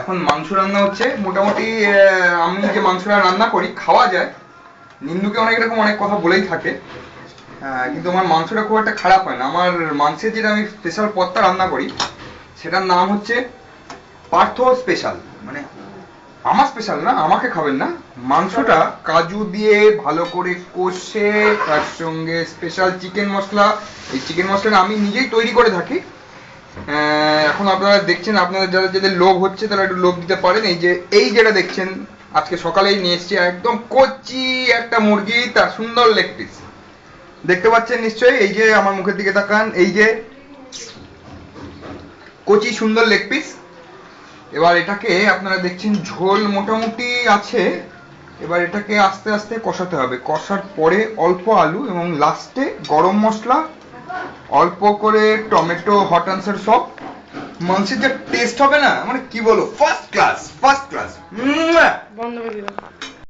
এখন মাংস রান্না হচ্ছে মোটামুটি। আমি যে মাংসটা রান্না করি খাওয়া যায়, নিন্দুকে অনেক রকম অনেক কথা বলেই থাকে, কিন্তু আমার মাংসটা খুব একটা খারাপ হয় না। আমার মাংসের যেটা আমি স্পেশাল পদটা রান্না করি সেটার নাম হচ্ছে পার্থ স্পেশাল। মানে আমার স্পেশাল না, আমাকে খাবেন না, মাংসটা কাজু দিয়ে ভালো করে কষে তার সঙ্গে স্পেশাল চিকেন মশলা, এই চিকেন মশলাটা আমি নিজেই তৈরি করে থাকি। এখন আপনারা দেখছেন, আপনাদের যাদের যাদের লোভ হচ্ছে তারা একটু লোভ দিতে পারেন। এই যেটা দেখছেন আজকে সকালেই নিয়ে এসেছি, একদম কচি একটা মুরগি, তার সুন্দর লেগ পিস দেখতে পাচ্ছেন নিশ্চয়ই। এই যে আমার মুখের দিকে তাকান, এই যে কচি সুন্দর লেগ পিস। এবার এটাকে আপনারা দেখছেন ঝোল মোটামুটি আছে, এবার এটাকে আস্তে আস্তে কষাতে হবে। কষার পরে অল্প আলু এবং লাস্টে গরম মশলা, অল্প করে টমেটো, হট আনসার সব। মাংসের যে টেস্ট হবে না, মানে কি বলবো, ফার্স্ট ক্লাস ফার্স্ট ক্লাস। বন্ধ করে দিলাম।